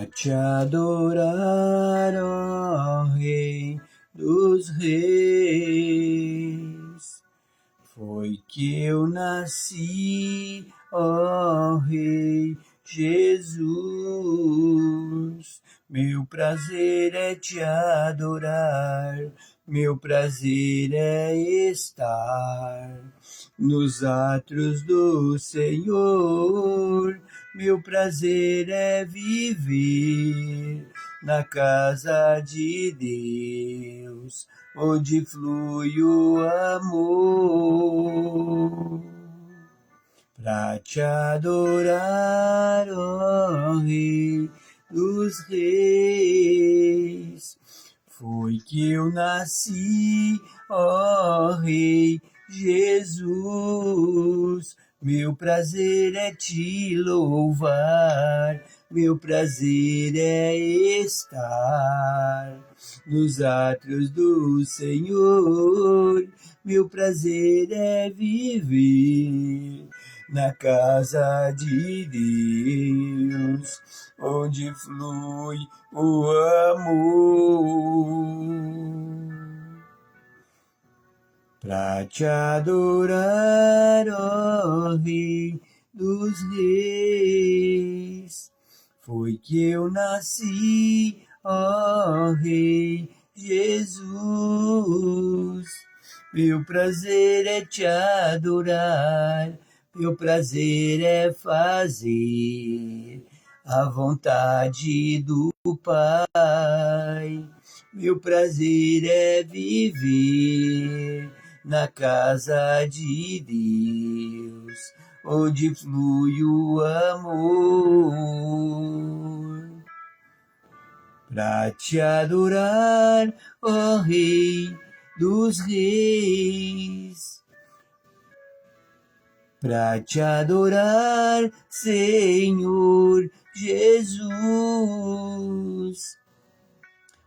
pra te adorar, ó Rei dos Reis. Foi que eu nasci, ó Rei Jesus. Meu prazer é te adorar, meu prazer é estar nos átrios do Senhor. Meu prazer é viver na casa de Deus, onde flui o amor. Pra te adorar, ó Rei dos Reis, foi que eu nasci, ó Rei Jesus. Meu prazer é te louvar, meu prazer é estar nos átrios do Senhor. Meu prazer é viver na casa de Deus, onde flui o amor. Pra te adorar, ó Rei dos Reis, foi que eu nasci, ó Rei Jesus. Meu prazer é te adorar, meu prazer é fazer a vontade do Pai. Meu prazer é viver na casa de Deus, onde flui o amor. Pra te adorar, ó Rei dos Reis, pra te adorar, Senhor Jesus.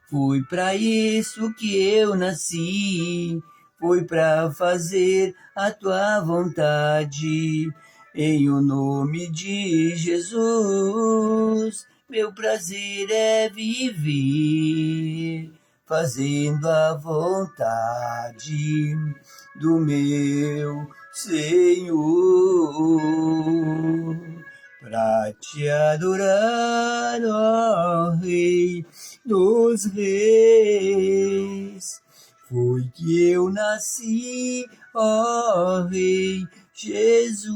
Foi pra isso que eu nasci, foi pra fazer a tua vontade, em o nome de Jesus. Meu prazer é viver, fazendo a vontade do meu Senhor. Pra te adorar, ó Rei dos Reis, foi que eu nasci, ó Rei Jesus.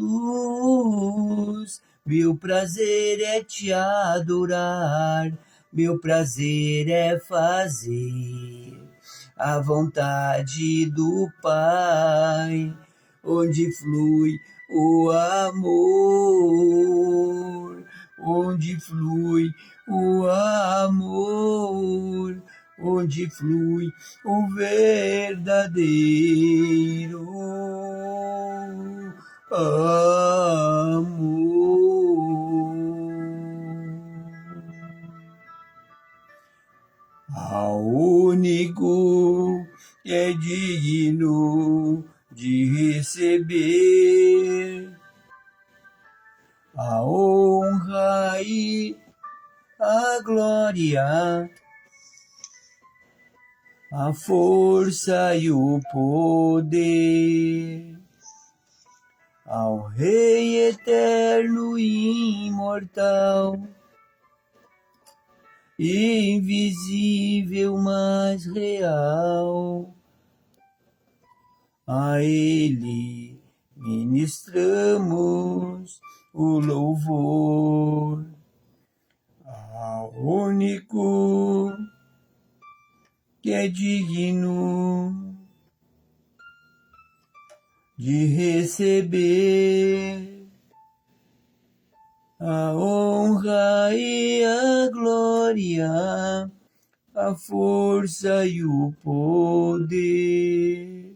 Meu prazer é te adorar, meu prazer é fazer a vontade do Pai, onde flui o amor, onde flui o amor, onde flui o verdadeiro amor. Ao único que é digno de receber a honra e a glória, a força e o poder, ao Rei eterno e imortal, invisível, mas real. A Ele ministramos o louvor, ao único que é digno de receber a honra e a glória, a força e o poder,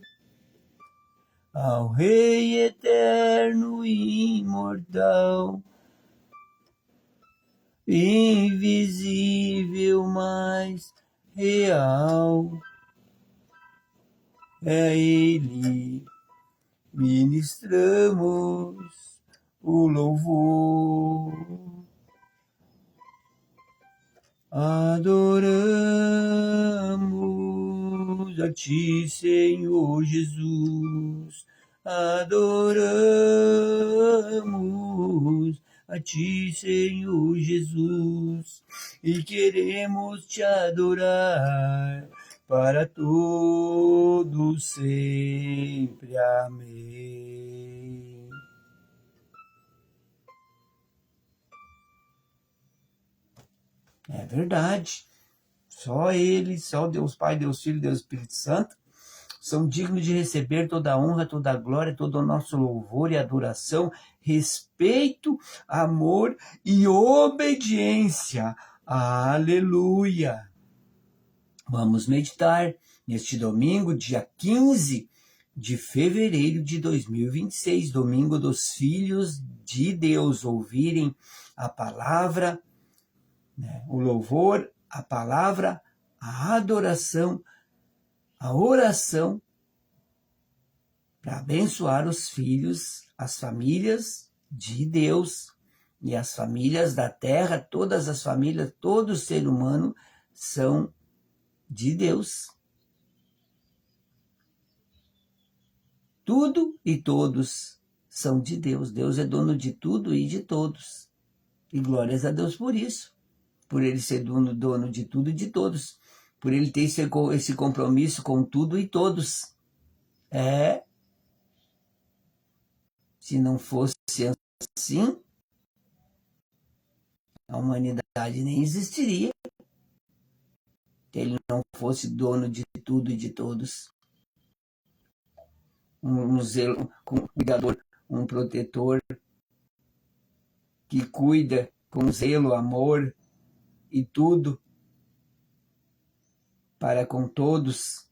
ao Rei eterno e imortal, invisível, mas real. É Ele ministramos o louvor. Adoramos a Ti, Senhor Jesus. Adoramos a Ti, Senhor Jesus. E queremos Te adorar para todo sempre. Amém. É verdade. Só Ele, só Deus Pai, Deus Filho, Deus Espírito Santo, são dignos de receber toda a honra, toda a glória, todo o nosso louvor e adoração, respeito, amor e obediência. Aleluia! Vamos meditar neste domingo, dia 15 de fevereiro de 2026, domingo dos filhos de Deus, ouvirem a palavra, o louvor, a palavra, a adoração, a oração, para abençoar os filhos, as famílias de Deus e as famílias da terra, todas as famílias, todo ser humano são de Deus. Tudo e todos são de Deus. Deus é dono de tudo e de todos. E glórias a Deus por isso. Por Ele ser dono de tudo e de todos. Por Ele ter esse compromisso com tudo e todos. Se não fosse assim, a humanidade nem existiria. Se Ele não fosse dono de tudo e de todos. Um cuidador, um protetor que cuida com zelo, amor e tudo para com todos.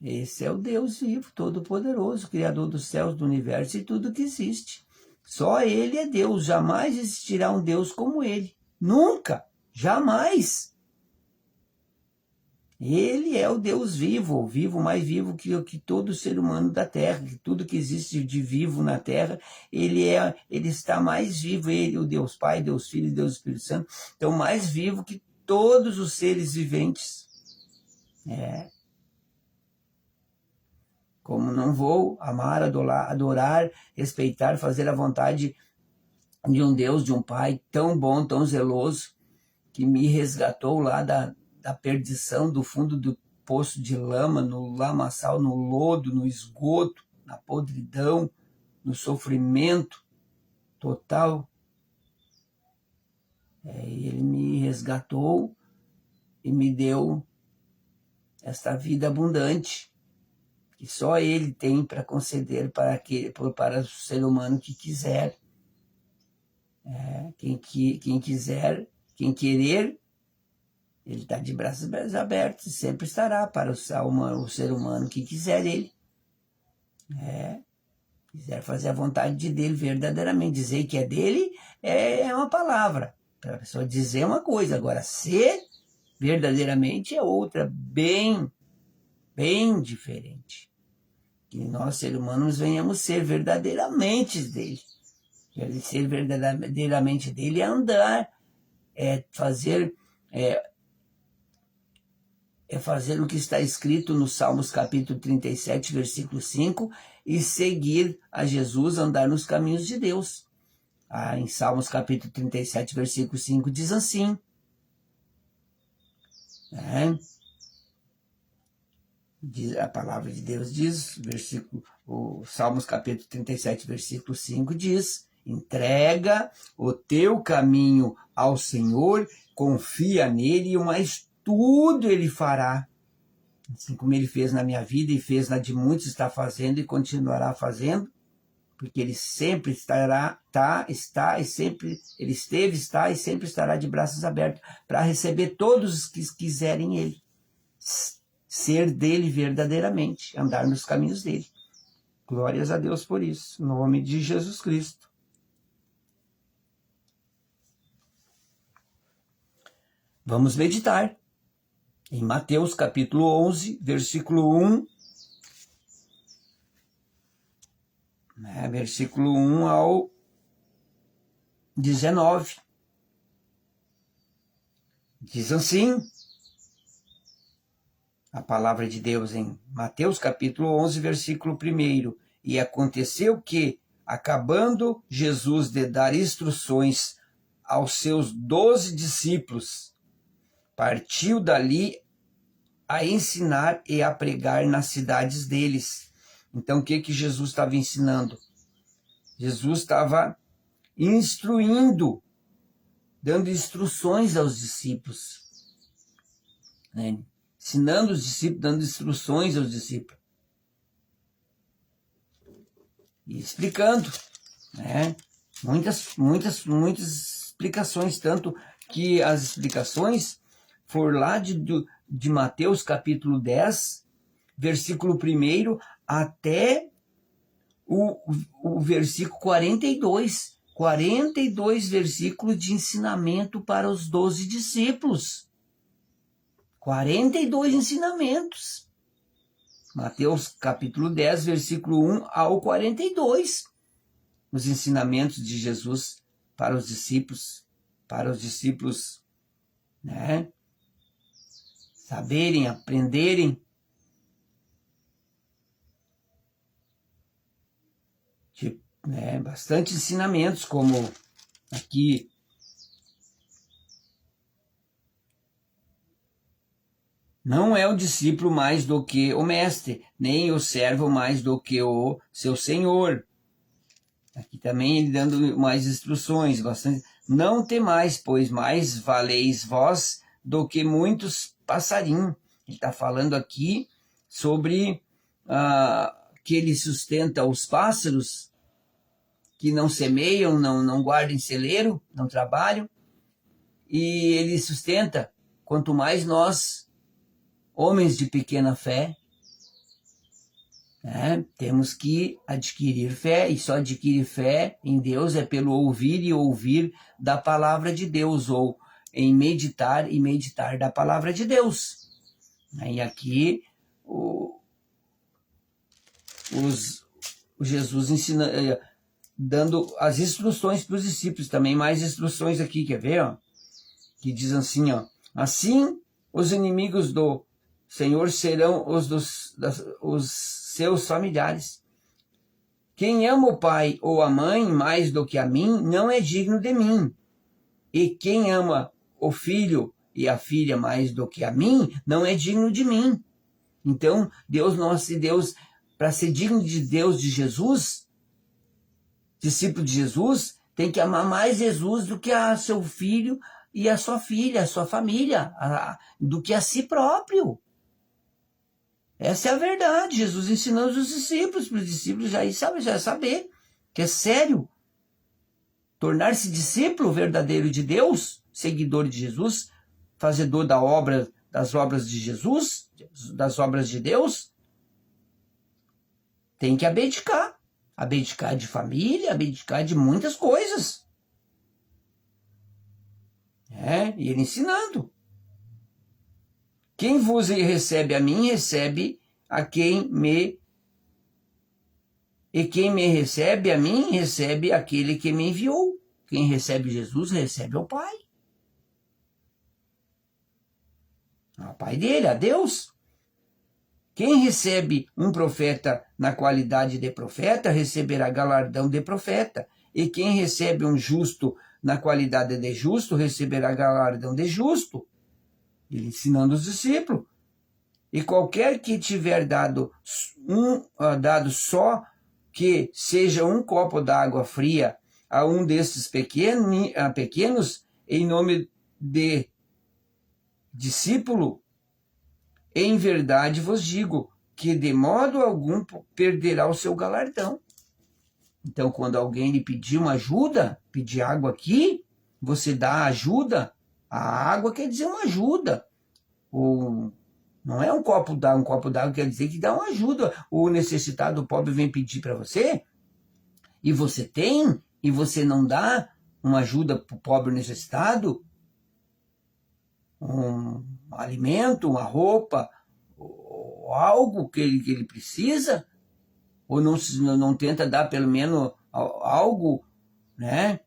Esse é o Deus vivo, todo-poderoso, Criador dos céus, do universo e tudo que existe. Só Ele é Deus, jamais existirá um Deus como Ele. Nunca, jamais. Ele é o Deus vivo, mais vivo que todo ser humano da Terra, que tudo que existe de vivo na Terra, ele está mais vivo, Ele, o Deus Pai, Deus Filho e Deus Espírito Santo, então mais vivo que todos os seres viventes. Como não vou amar, adorar, respeitar, fazer a vontade de um Deus, de um Pai tão bom, tão zeloso, que me resgatou lá da perdição, do fundo do poço de lama, no lamaçal, no lodo, no esgoto, na podridão, no sofrimento total. Ele me resgatou e me deu esta vida abundante, que só Ele tem para conceder para o ser humano que quiser. Quem quiser, quem querer, Ele está de braços abertos e sempre estará para o ser humano que quiser Ele. Quiser fazer a vontade dele verdadeiramente, dizer que é dele é uma palavra. Para a pessoa dizer uma coisa, agora ser verdadeiramente é outra, bem diferente. Que nós, seres humanos, venhamos ser verdadeiramente dele. Ser verdadeiramente dele é andar, é fazer o que está escrito no Salmos capítulo 37, versículo 5, e seguir a Jesus, andar nos caminhos de Deus. Em Salmos capítulo 37, versículo 5, diz assim, a palavra de Deus diz, o Salmos capítulo 37, versículo 5 diz, entrega o teu caminho ao Senhor, confia nele, mas tudo Ele fará. Assim como Ele fez na minha vida e fez na de muitos, está fazendo e continuará fazendo, porque Ele sempre Ele esteve, está e sempre estará de braços abertos para receber todos os que quiserem Ele. Ser dele verdadeiramente, andar nos caminhos dele. Glórias a Deus por isso, em nome de Jesus Cristo. Vamos meditar em Mateus capítulo 11, versículo 1, versículo 1 ao 19. Diz assim a palavra de Deus em Mateus capítulo 11, versículo 1. E aconteceu que, acabando Jesus de dar instruções aos seus 12 discípulos, partiu dali a ensinar e a pregar nas cidades deles. Então, o que Jesus estava ensinando? Jesus estava instruindo, dando instruções aos discípulos, né? Ensinando os discípulos, dando instruções aos discípulos. E explicando, né? Muitas explicações, tanto que as explicações foram lá de Mateus capítulo 10, versículo 1 até o versículo 42. 42 versículos de ensinamento para os 12 discípulos. 42 ensinamentos. Mateus capítulo 10, versículo 1 ao 42. Os ensinamentos de Jesus para os discípulos, né? Saberem, aprenderem. Né? Bastante ensinamentos, como aqui. Não é o discípulo mais do que o mestre, nem o servo mais do que o seu senhor. Aqui também ele dando mais instruções, bastante. Não temais, pois mais valeis vós do que muitos passarinhos. Ele está falando aqui sobre que ele sustenta os pássaros, que não semeiam, não guardam em celeiro, não trabalham, e ele sustenta, quanto mais nós, homens de pequena fé, né, temos que adquirir fé, e só adquirir fé em Deus é pelo ouvir e ouvir da palavra de Deus, ou em meditar e meditar da palavra de Deus. E aqui o Jesus ensina, dando as instruções para os discípulos, também mais instruções aqui, quer ver? Ó? Que diz assim, ó, assim os inimigos do Senhor serão os seus familiares. Quem ama o pai ou a mãe mais do que a mim, não é digno de mim. E quem ama o filho e a filha mais do que a mim, não é digno de mim. Então, Deus, para ser digno de Deus, de Jesus, discípulo de Jesus, tem que amar mais Jesus do que a seu filho e a sua filha, a sua família, do que a si próprio. Essa é a verdade. Jesus ensinando os discípulos, para os discípulos já saber que é sério. Tornar-se discípulo verdadeiro de Deus, seguidor de Jesus, fazedor das obras de Jesus, das obras de Deus, tem que abdicar. Abdicar de família, abdicar de muitas coisas. E ele ensinando. Quem vos recebe a mim, recebe a quem me... E quem me recebe a mim, recebe aquele que me enviou. Quem recebe Jesus, recebe ao Pai. Ao Pai dele, a Deus. Quem recebe um profeta na qualidade de profeta, receberá galardão de profeta. E quem recebe um justo na qualidade de justo, receberá galardão de justo. Ele ensinando os discípulos. E qualquer que tiver dado só que seja um copo d'água fria a um destes pequenos, em nome de discípulo, em verdade vos digo que de modo algum perderá o seu galardão. Então, quando alguém lhe pedir uma ajuda, pedir água aqui, você dá ajuda. A água quer dizer uma ajuda. Não é um copo d'água quer dizer que dá uma ajuda. O necessitado, o pobre, vem pedir para você, e você tem, e você não dá uma ajuda para o pobre necessitado, um alimento, uma roupa, ou algo que ele precisa, ou não tenta dar pelo menos algo, né?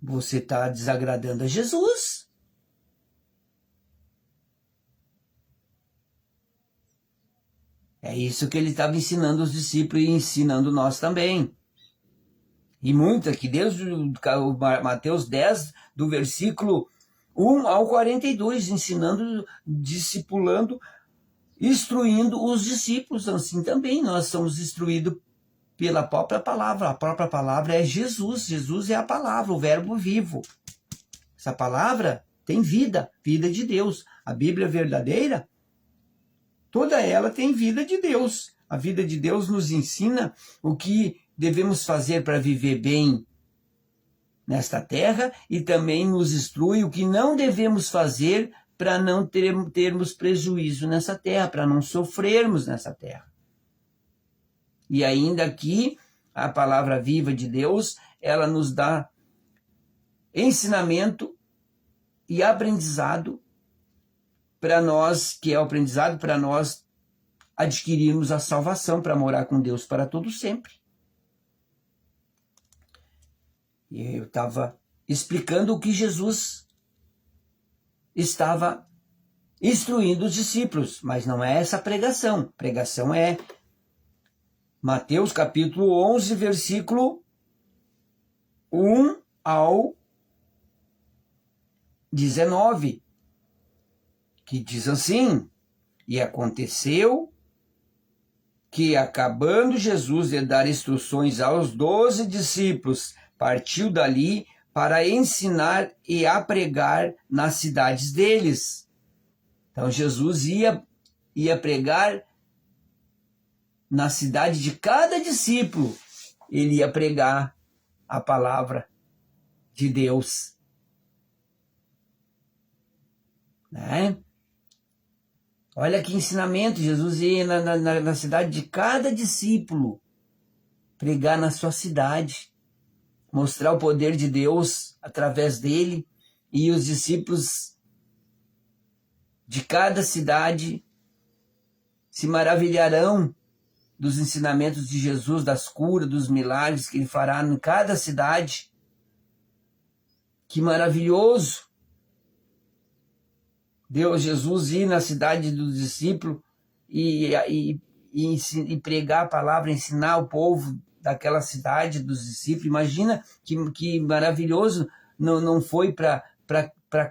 você está desagradando a Jesus. É isso que ele estava ensinando os discípulos e ensinando nós também. E muita, que desde o Mateus 10, do versículo 1 ao 42, ensinando, discipulando, instruindo os discípulos. Assim também nós somos instruídos pela própria palavra. A própria palavra é Jesus. Jesus é a palavra, o verbo vivo. Essa palavra tem vida, vida de Deus. A Bíblia verdadeira, toda ela tem vida de Deus. A vida de Deus nos ensina o que devemos fazer para viver bem nesta terra e também nos instrui o que não devemos fazer para não termos prejuízo nessa terra, para não sofrermos nessa terra. E ainda aqui, a palavra viva de Deus, ela nos dá ensinamento e aprendizado para nós, que é o aprendizado para nós adquirirmos a salvação, para morar com Deus para todo sempre. E eu estava explicando o que Jesus estava instruindo os discípulos, mas não é essa pregação. Pregação é Mateus capítulo 11, versículo 1 ao 19, que diz assim: E aconteceu que, acabando Jesus de dar instruções aos 12 discípulos, partiu dali para ensinar e a pregar nas cidades deles. Então Jesus ia pregar na cidade de cada discípulo. Ele ia pregar a palavra de Deus. Né? Olha que ensinamento. Jesus ia na cidade de cada discípulo, pregar na sua cidade, mostrar o poder de Deus através dele, e os discípulos de cada cidade se maravilharão dos ensinamentos de Jesus, das curas, dos milagres que ele fará em cada cidade. Que maravilhoso! Deus, Jesus ir na cidade do discípulo e pregar a palavra, ensinar o povo daquela cidade dos discípulos. Imagina que maravilhoso não foi para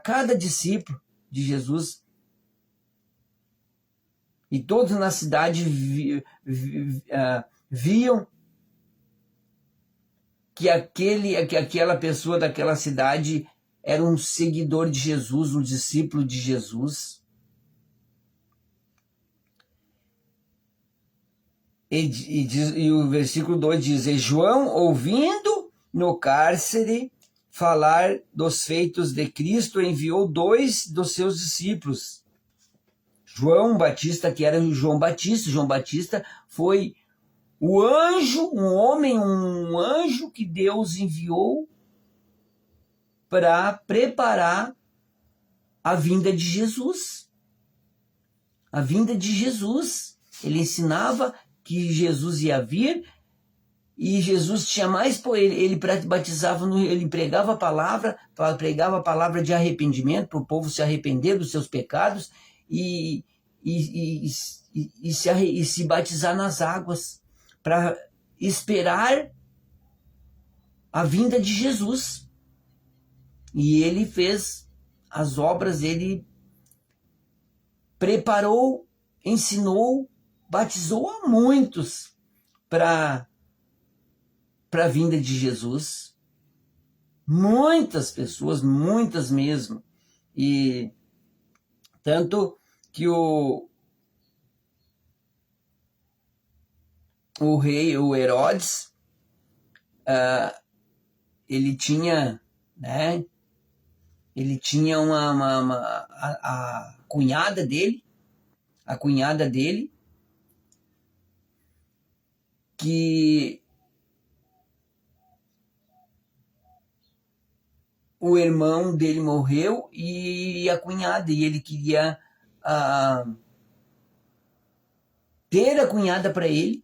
cada discípulo de Jesus. E todos na cidade viam que aquela pessoa daquela cidade era um seguidor de Jesus, um discípulo de Jesus. E o versículo 2 diz: E João, ouvindo no cárcere falar dos feitos de Cristo, enviou 2 dos seus discípulos. João Batista, que era o João Batista. João Batista foi o anjo, um anjo que Deus enviou para preparar a vinda de Jesus. A vinda de Jesus. Ele ensinava que Jesus ia vir, e Jesus tinha mais, ele batizava, ele pregava a palavra de arrependimento para o povo se arrepender dos seus pecados e se batizar nas águas, para esperar a vinda de Jesus. E ele fez as obras, ele preparou, ensinou, batizou a muitos para a vinda de Jesus. Muitas pessoas, muitas mesmo. E tanto que o rei, o Herodes, ele tinha, né? Ele tinha a cunhada dele, que o irmão dele morreu, e a cunhada, e ele queria ter a cunhada para ele.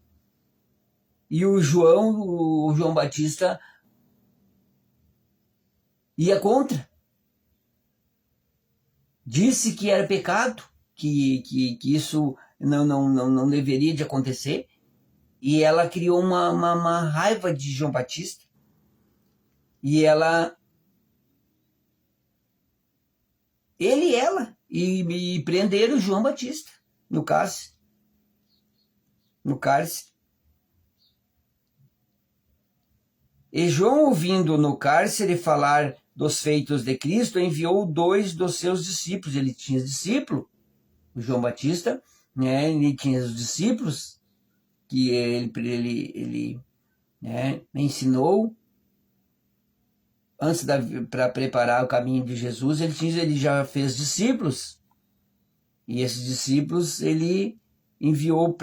E o João Batista ia contra. Disse que era pecado, que isso não deveria de acontecer. E ela criou uma raiva de João Batista. E ele e ela, e prenderam João Batista no cárcere. E João, ouvindo no cárcere falar dos feitos de Cristo, enviou 2 dos seus discípulos. Ele tinha discípulo, o João Batista, né? Ele tinha os discípulos que ele ensinou antes para preparar o caminho de Jesus. Ele já fez discípulos, e esses discípulos ele enviou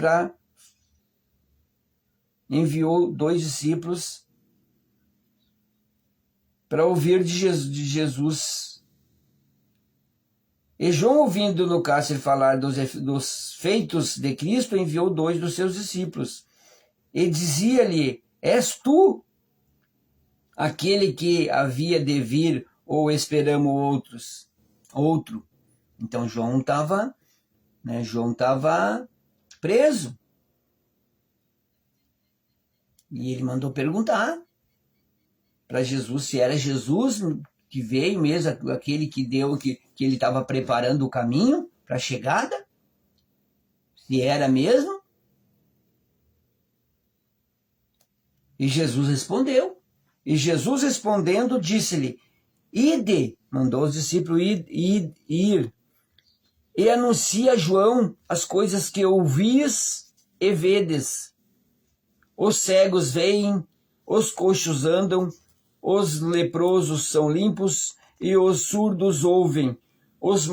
2 discípulos para ouvir de Jesus. E João, ouvindo no cárcere falar dos feitos de Cristo, enviou 2 dos seus discípulos. E dizia-lhe: És tu aquele que havia de vir, ou esperamos outro? Então João estava preso. E ele mandou perguntar para Jesus se era Jesus que veio mesmo, aquele que ele estava preparando o caminho para a chegada, se era mesmo. E Jesus respondeu. E Jesus respondendo, disse-lhe: Ide, mandou os discípulos ir, e anuncia a João as coisas que ouvis e vedes. Os cegos veem, os coxos andam, os leprosos são limpos, e os surdos ouvem, os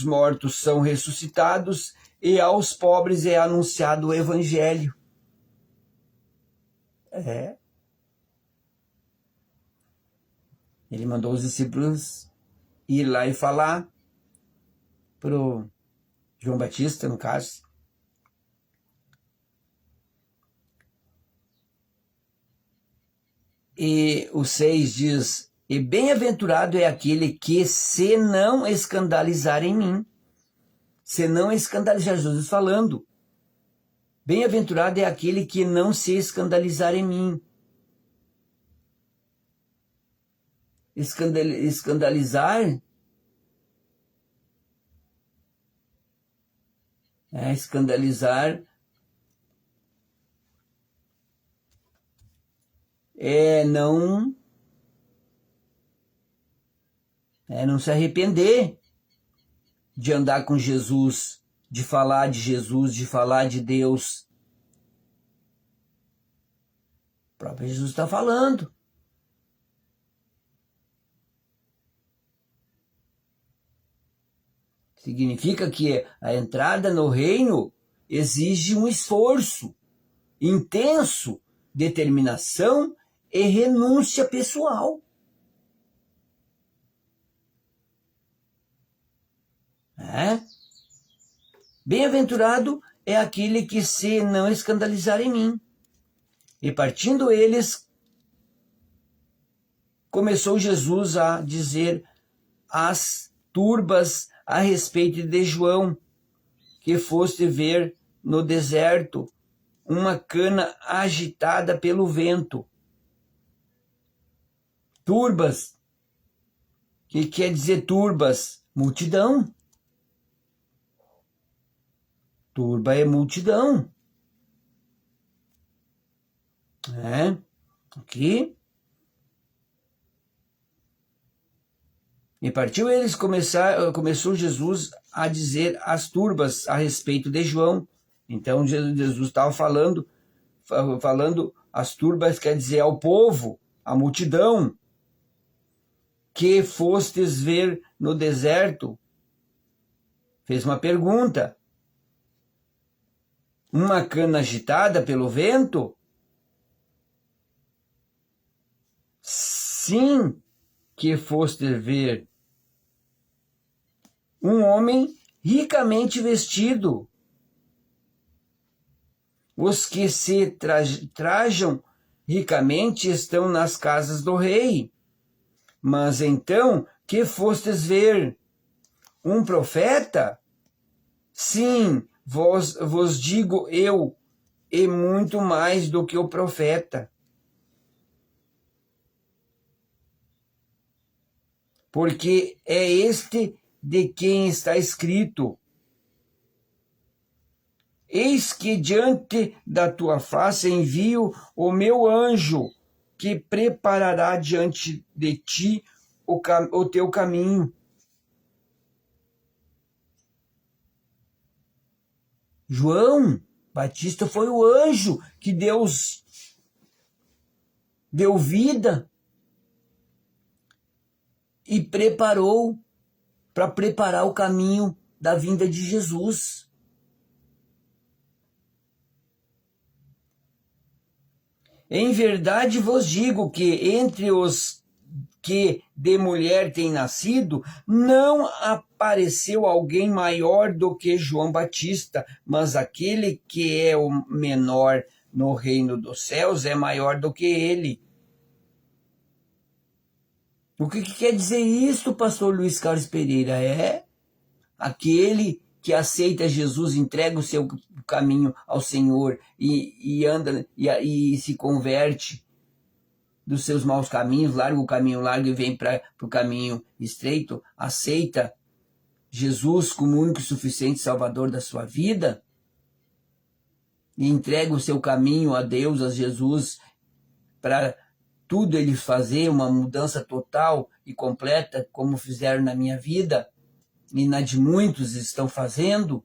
mortos são ressuscitados, e aos pobres é anunciado o evangelho. Ele mandou os discípulos ir lá e falar pro João Batista, no caso. E o 6 diz: E bem-aventurado é aquele que se não escandalizar em mim. Se não escandalizar, Jesus falando. Bem-aventurado é aquele que não se escandalizar em mim. Escandalizar é não se arrepender de andar com Jesus, de falar de Jesus, de falar de Deus. O próprio Jesus está falando. Significa que a entrada no reino exige um esforço intenso, determinação e renúncia pessoal. Bem-aventurado é aquele que se não escandalizar em mim. E partindo eles, começou Jesus a dizer às turbas a respeito de João, que foste ver no deserto uma cana agitada pelo vento. Turbas, que quer dizer turbas? Multidão. Turba é multidão. Aqui. E partiu eles, começou Jesus a dizer às turbas a respeito de João. Então Jesus estava falando às turbas, quer dizer ao povo, à multidão, que fostes ver no deserto. Fez uma pergunta. Uma cana agitada pelo vento? Sim, que foste ver um homem ricamente vestido. Os que se trajam ricamente estão nas casas do rei. Mas então, que fostes ver? Um profeta? Sim, vos digo eu, e muito mais do que o profeta. Porque é este de quem está escrito: eis que diante da tua face envio o meu anjo, que preparará diante de ti o teu caminho. João Batista foi o anjo que Deus deu vida e preparou para preparar o caminho da vinda de Jesus. Em verdade vos digo que entre os que de mulher têm nascido, não apareceu alguém maior do que João Batista, mas aquele que é o menor no reino dos céus é maior do que ele. O que quer dizer isso, pastor Luiz Carlos Pereira? É aquele que aceita Jesus, entrega o seu caminho ao Senhor e anda e se converte dos seus maus caminhos, larga o caminho largo e vem para o caminho estreito, aceita Jesus como o único e suficiente Salvador da sua vida e entrega o seu caminho a Deus, a Jesus, para tudo ele fazer, uma mudança total e completa, como fizeram na minha vida e na de muitos estão fazendo.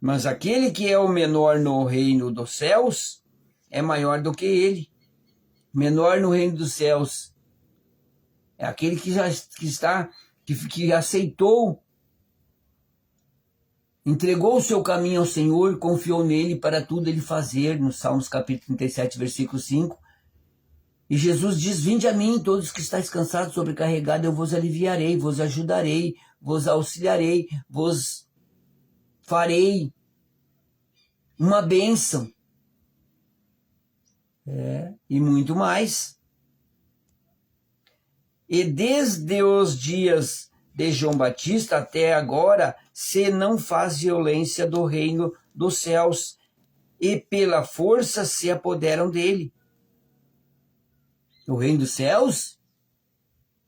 Mas aquele que é o menor no reino dos céus é maior do que ele. Menor no reino dos céus é aquele que aceitou, entregou o seu caminho ao Senhor, confiou nele para tudo ele fazer, no Salmos capítulo 37, versículo 5. E Jesus diz: vinde a mim, todos que estáis cansados, sobrecarregados, eu vos aliviarei, vos ajudarei, vos auxiliarei, vos farei uma bênção. E muito mais. E desde os dias de João Batista até agora, se não faz violência do reino dos céus, e pela força se apoderam dele. O reino dos céus?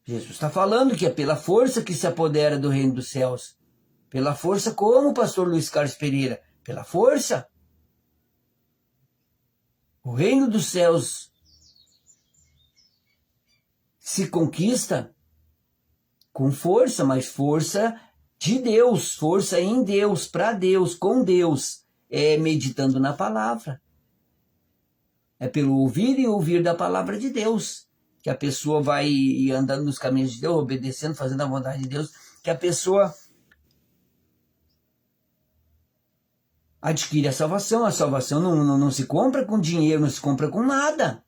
Jesus está falando que é pela força que se apodera do reino dos céus. Pela força como, pastor Luiz Carlos Pereira? Pela força. O reino dos céus se conquista com força, mas força de Deus, força em Deus, para Deus, com Deus, é meditando na palavra. É pelo ouvir e ouvir da palavra de Deus que a pessoa vai andando nos caminhos de Deus, obedecendo, fazendo a vontade de Deus, que a pessoa adquire a salvação. A salvação não se compra com dinheiro, não se compra com nada.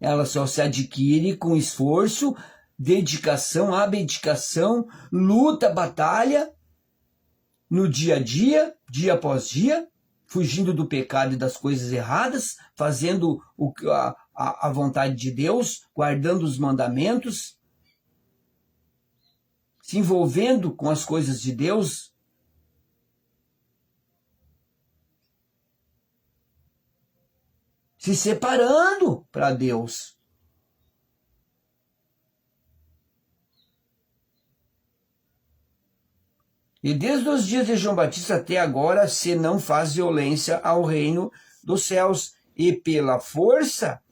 Ela só se adquire com esforço, dedicação, abdicação, luta, batalha, no dia a dia, dia após dia, fugindo do pecado e das coisas erradas, fazendo a vontade de Deus, guardando os mandamentos, se envolvendo com as coisas de Deus, se separando para Deus. E desde os dias de João Batista até agora, se não faz violência ao reino dos céus, e pela força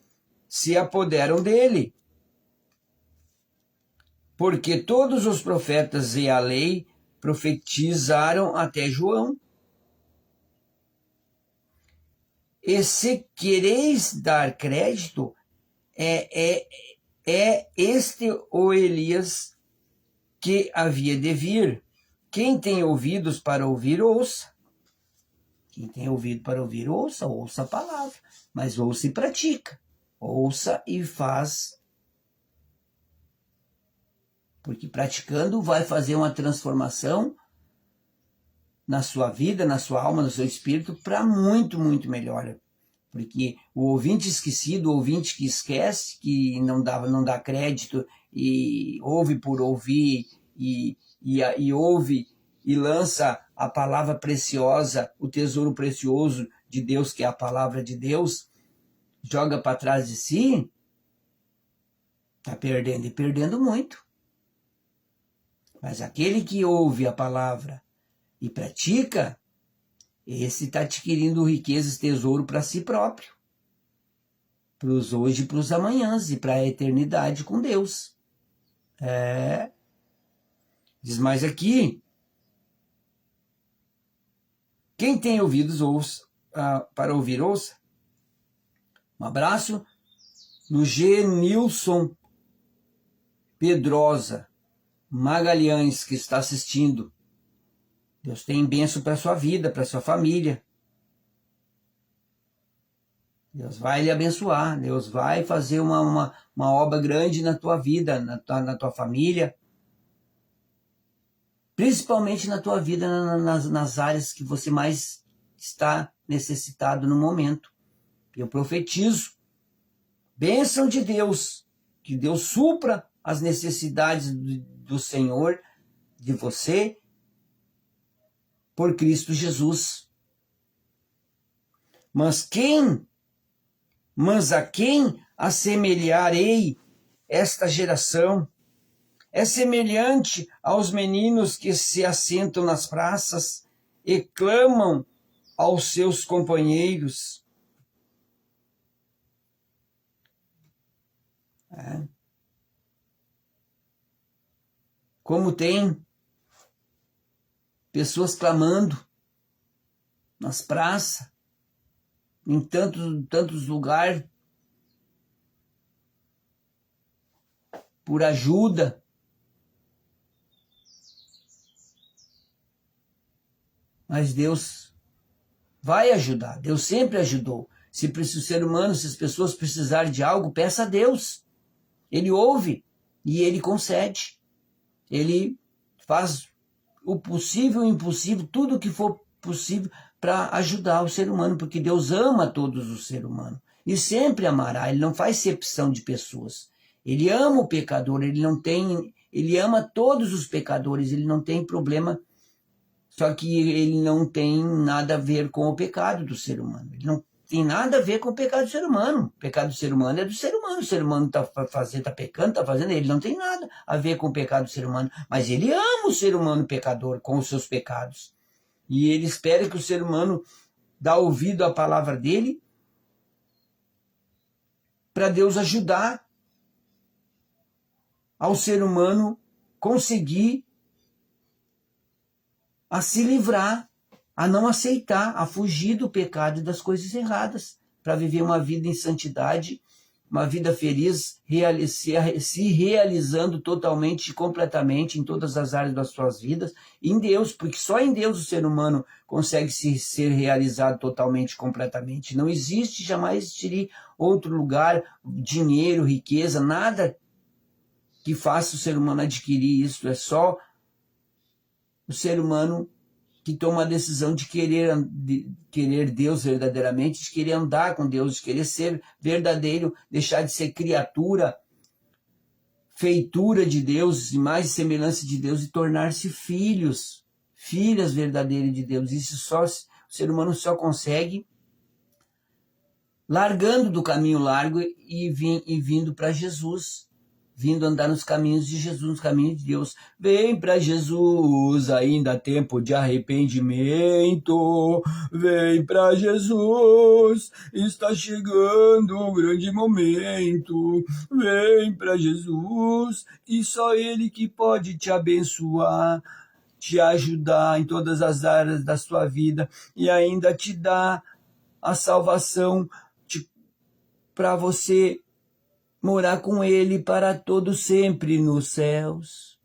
se apoderam dele. Porque todos os profetas e a lei profetizaram até João. E se quereis dar crédito, é este o Elias que havia de vir. Quem tem ouvidos para ouvir, ouça. Quem tem ouvido para ouvir, ouça a palavra. Mas ouça e pratica. Ouça e faz. Porque praticando vai fazer uma transformação na sua vida, na sua alma, no seu espírito, para muito, muito melhor. Porque o ouvinte esquecido, o ouvinte que esquece, que não dá crédito e ouve por ouvir e ouve e lança a palavra preciosa, o tesouro precioso de Deus, que é a palavra de Deus, joga para trás de si, está perdendo e perdendo muito. Mas aquele que ouve a palavra e pratica, esse está adquirindo riquezas, tesouro para si próprio, para os hoje e para os amanhãs, e para a eternidade com Deus. Diz mais aqui, quem tem ouvidos ouça, para ouvir, ouça. Um abraço no Genilson Pedrosa Magalhães, que está assistindo. Deus tem bênção para a sua vida, para a sua família. Deus vai lhe abençoar. Deus vai fazer uma obra grande na tua vida, na tua família. Principalmente na tua vida, nas áreas que você mais está necessitado no momento. Eu profetizo bênção de Deus, que Deus supra as necessidades do Senhor, de você, por Cristo Jesus. Mas a quem assemelharei esta geração? É semelhante aos meninos que se assentam nas praças e clamam aos seus companheiros. Como tem pessoas clamando nas praças, em tantos lugares, por ajuda. Mas Deus vai ajudar, Deus sempre ajudou. Se o ser humano, se as pessoas precisarem de algo, peça a Deus. Ele ouve e Ele concede. Ele faz o possível e o impossível, tudo o que for possível para ajudar o ser humano, porque Deus ama todos os seres humanos e sempre amará. Ele não faz exceção de pessoas. Ele ama o pecador, ele ama todos os pecadores, ele não tem problema, só que ele não tem nada a ver com o pecado do ser humano. Ele não tem nada a ver com o pecado do ser humano. O pecado do ser humano é do ser humano. O ser humano está pecando, está fazendo, ele não tem nada a ver com o pecado do ser humano. Mas ele ama o ser humano pecador com os seus pecados. E ele espera que o ser humano dê ouvido à palavra dele para Deus ajudar ao ser humano conseguir a se livrar, a não aceitar, a fugir do pecado e das coisas erradas, para viver uma vida em santidade, uma vida feliz, se realizando totalmente e completamente em todas as áreas das suas vidas, em Deus, porque só em Deus o ser humano consegue ser realizado totalmente e completamente. Não existe, jamais existiria outro lugar, dinheiro, riqueza, nada que faça o ser humano adquirir isso. É só o ser humano que toma a decisão de querer Deus verdadeiramente, de querer andar com Deus, de querer ser verdadeiro, deixar de ser criatura, feitura de Deus, imagem e semelhança de Deus, e tornar-se filhas verdadeiras de Deus. Isso só o ser humano só consegue largando do caminho largo e vindo para Jesus, vindo andar nos caminhos de Jesus, nos caminhos de Deus. Vem para Jesus, ainda há tempo de arrependimento. Vem para Jesus, está chegando o grande momento. Vem para Jesus, e só Ele que pode te abençoar, te ajudar em todas as áreas da sua vida e ainda te dar a salvação para você morar com Ele para todo sempre nos céus.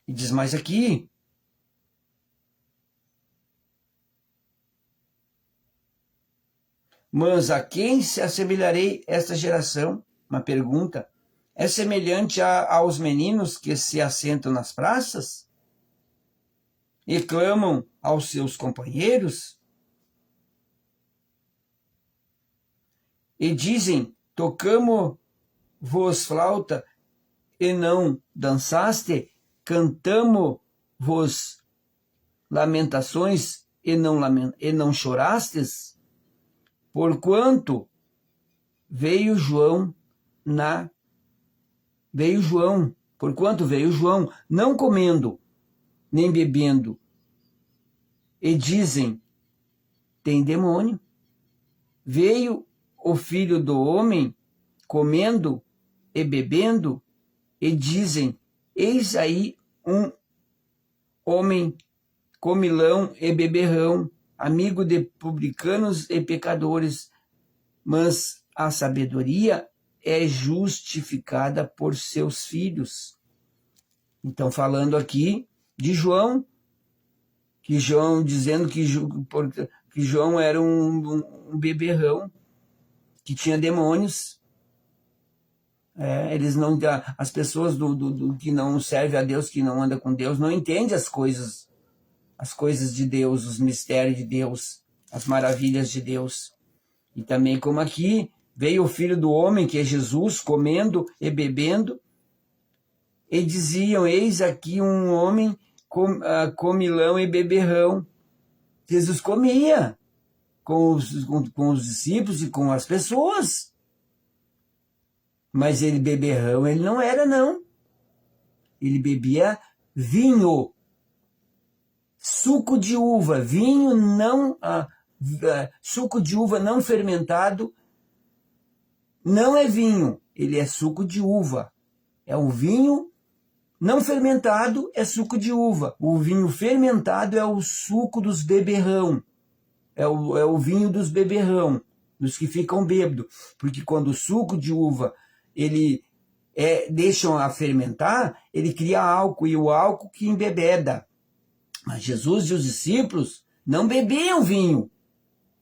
E diz mais aqui. Mas a quem se assemelharei esta geração? Uma pergunta. É semelhante aos meninos que se assentam nas praças e clamam aos seus companheiros? E dizem, tocamo-vos flauta e não dançaste, cantamo-vos lamentações e não chorastes, porquanto veio João, não comendo, nem bebendo, e dizem, tem demônio. Veio o Filho do Homem, comendo e bebendo, e dizem, eis aí um homem comilão e beberrão, amigo de publicanos e pecadores, mas a sabedoria é justificada por seus filhos. Então, falando aqui de João, dizendo que João era um beberrão, que tinha demônios. As pessoas que não servem a Deus, que não andam com Deus, não entendem as coisas de Deus, os mistérios de Deus, as maravilhas de Deus. E também como aqui, veio o Filho do Homem, que é Jesus, comendo e bebendo, e diziam, eis aqui um homem comilão e beberrão. Jesus comia com os discípulos e com as pessoas. Mas ele beberrão, ele não era, não. Ele bebia vinho, suco de uva, suco de uva não fermentado, não é vinho, ele é suco de uva. É um vinho não fermentado, é suco de uva. O vinho fermentado é o suco dos beberrão, é o vinho dos beberrão, dos que ficam bêbados. Porque quando o suco de uva deixam a fermentar, ele cria álcool, e o álcool que embebeda. Mas Jesus e os discípulos não bebiam vinho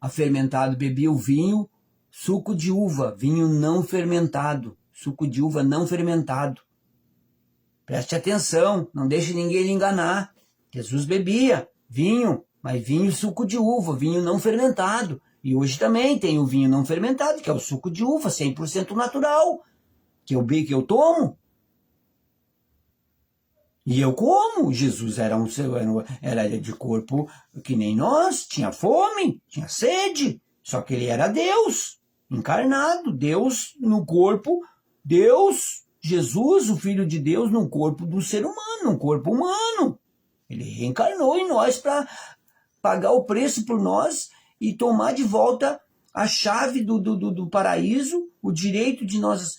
fermentado, bebiam vinho, suco de uva, vinho não fermentado, suco de uva não fermentado. Preste atenção, não deixe ninguém lhe enganar. Jesus bebia vinho, mas vinho suco de uva, vinho não fermentado. E hoje também tem o vinho não fermentado, que é o suco de uva, 100% natural, que eu tomo. E eu como. Jesus era de corpo que nem nós, tinha fome, tinha sede, só que ele era Deus, encarnado, Deus no corpo, Jesus, o Filho de Deus, no corpo do ser humano, no corpo humano. Ele reencarnou em nós para pagar o preço por nós e tomar de volta a chave do paraíso, o direito de nós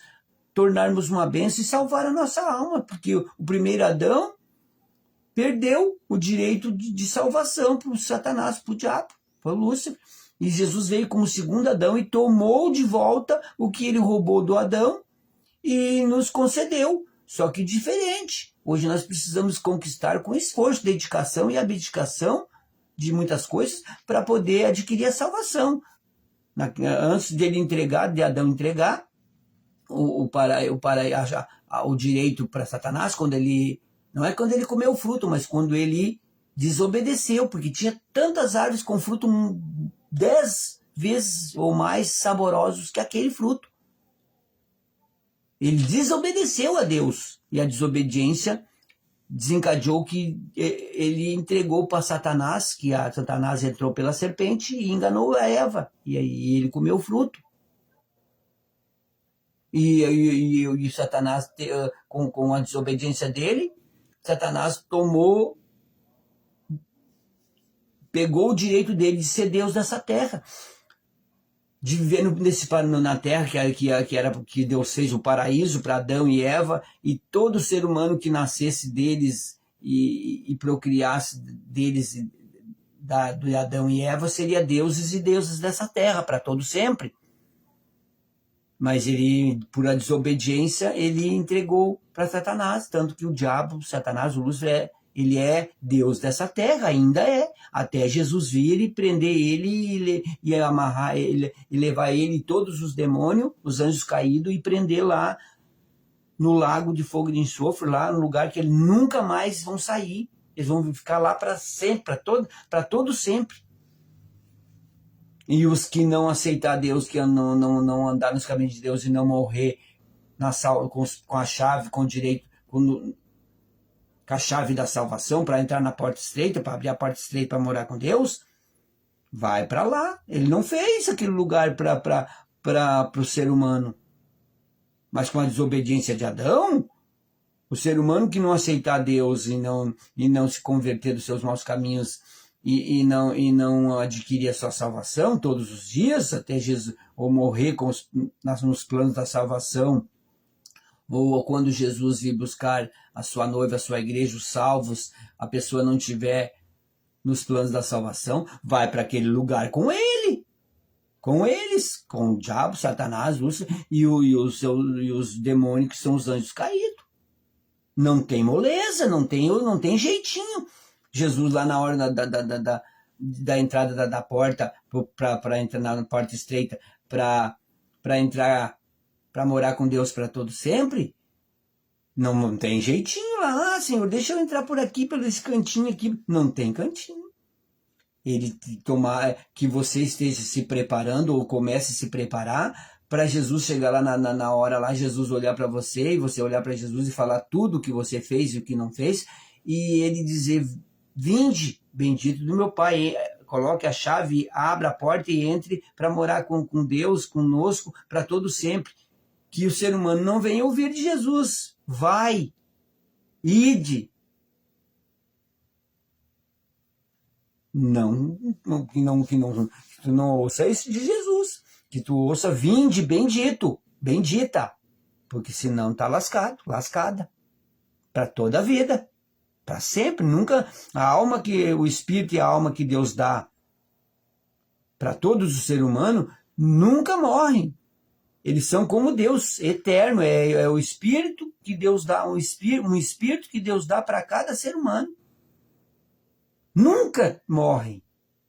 tornarmos uma bênção e salvar a nossa alma, porque o primeiro Adão perdeu o direito de salvação para o Satanás, para o diabo, para o Lúcifer. E Jesus veio como segundo Adão e tomou de volta o que ele roubou do Adão e nos concedeu, só que diferente. Hoje nós precisamos conquistar com esforço, dedicação e abdicação de muitas coisas para poder adquirir a salvação. Antes de Adão entregar o direito para Satanás, não é quando ele comeu o fruto, mas quando ele desobedeceu, porque tinha tantas árvores com fruto 10 vezes ou mais saborosos que aquele fruto. Ele desobedeceu a Deus, e a desobediência desencadeou que ele entregou para Satanás, que Satanás entrou pela serpente e enganou a Eva, e aí ele comeu o fruto. E Satanás, com a desobediência dele, Satanás pegou o direito dele de ser Deus nessa terra, de viver na terra que Deus fez o paraíso para Adão e Eva, e todo ser humano que nascesse deles e procriasse deles, de Adão e Eva, seria deuses e deusas dessa terra para todo sempre. Mas ele, por a desobediência, ele entregou para Satanás, tanto que o diabo, Satanás, o Lúcifer, ele é Deus dessa terra, ainda é, até Jesus vir e prender ele e amarrar ele, e levar ele e todos os demônios, os anjos caídos, e prender lá no lago de fogo e de enxofre, lá no lugar que eles nunca mais vão sair, eles vão ficar lá para sempre, para todo sempre. E os que não aceitar Deus, que não andar nos caminhos de Deus e não morrer com a chave, com o direito, com a chave da salvação, para entrar na porta estreita, para abrir a porta estreita para morar com Deus, vai para lá. Ele não fez aquele lugar para o ser humano. Mas com a desobediência de Adão, o ser humano que não aceitar Deus e não se converter dos seus maus caminhos e não adquirir a sua salvação todos os dias, até Jesus, ou morrer nos planos da salvação, ou quando Jesus vir buscar a sua noiva, a sua igreja, os salvos, a pessoa não tiver nos planos da salvação, vai para aquele lugar com ele, com eles, com o diabo, Satanás, Lúcifer e os demônios que são os anjos caídos. Não tem moleza, não tem jeitinho. Jesus lá na hora da entrada da porta, para entrar na porta estreita, para entrar, para morar com Deus para todo sempre, não tem jeitinho lá. Senhor, deixa eu entrar por aqui, pelo esse cantinho aqui. Não tem cantinho. Ele tomar que você esteja se preparando ou comece a se preparar para Jesus chegar lá na hora lá, Jesus olhar para você e você olhar para Jesus e falar tudo o que você fez e o que não fez, e ele dizer: vinde, bendito do meu Pai, coloque a chave, abra a porta e entre para morar com Deus, conosco, para todo sempre. Que o ser humano não venha ouvir de Jesus. Vai, ide. Que tu não ouça isso de Jesus. Que tu ouça: vinde, bendito, bendita. Porque senão tá lascado, lascada. Para toda a vida. Para sempre. Nunca. O espírito e a alma que Deus dá para todos os seres humanos nunca morrem. Eles são como Deus, eterno. É o espírito que Deus dá, um espírito que Deus dá para cada ser humano. Nunca morrem.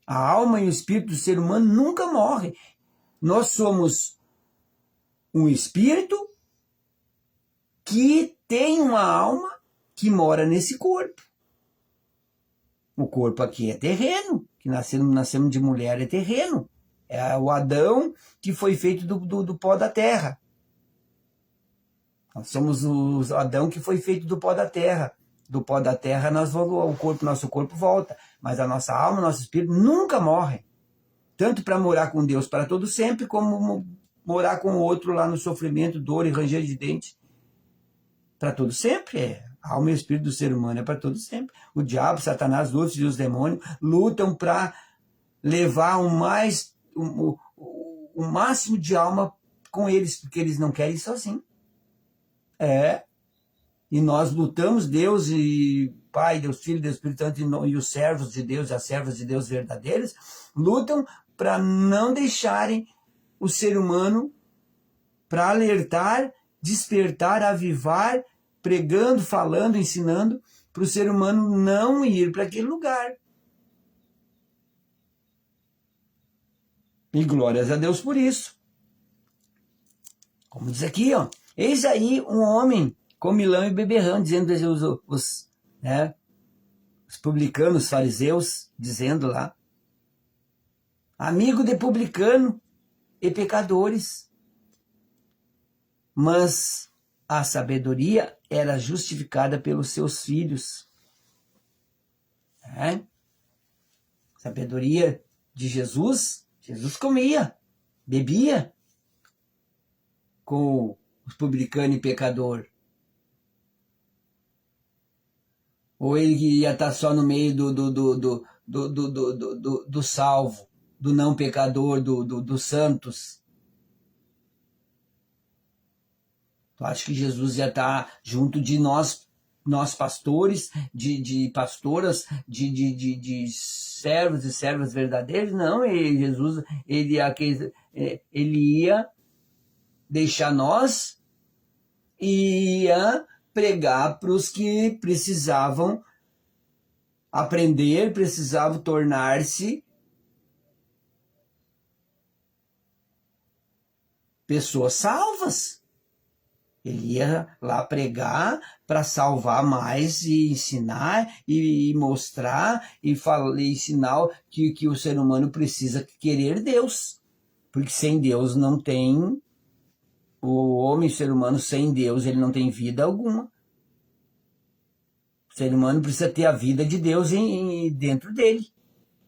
A alma e o espírito do ser humano nunca morrem. Nós somos um espírito que tem uma alma que mora nesse corpo. O corpo aqui é terreno, que nascemos de mulher, é terreno. É o Adão que foi feito do pó da terra. Nós somos o Adão que foi feito do pó da terra. Do pó da terra nosso corpo volta, mas a nossa alma, nosso espírito nunca morrem. Tanto para morar com Deus para todo sempre, como morar com o outro lá no sofrimento, dor e ranger de dente. Para todo sempre, a alma e o espírito do ser humano é para todo sempre. O diabo, Satanás, Lúcifer e os demônios lutam para levar o máximo de alma com eles, porque eles não querem ir sozinhos. E nós lutamos, Deus e Pai, Deus Filho, Deus Espírito Santo e os servos de Deus e as servas de Deus verdadeiros, lutam para não deixarem o ser humano, para alertar, despertar, avivar, pregando, falando, ensinando, para o ser humano não ir para aquele lugar. E glórias a Deus por isso. Como diz aqui, ó, eis aí um homem comilão e beberrão, dizendo os publicanos, os fariseus, dizendo lá: amigo de publicano e pecadores. Mas a sabedoria era justificada pelos seus filhos. Sabedoria de Jesus comia, bebia com os publicanos e pecador. Ou ele ia estar só no meio do salvo, do não pecador, dos santos? Tu acha que Jesus ia estar junto de nós pastores, de pastoras, de servos e servas verdadeiros? Não, Jesus ele ia deixar nós e ia pregar para os que precisavam aprender, precisavam tornar-se pessoas salvas. Ele ia lá pregar para salvar mais e ensinar e mostrar e ensinar que o ser humano precisa querer Deus. Porque sem Deus não tem, o homem, o ser humano sem Deus, ele não tem vida alguma. O ser humano precisa ter a vida de Deus dentro dele.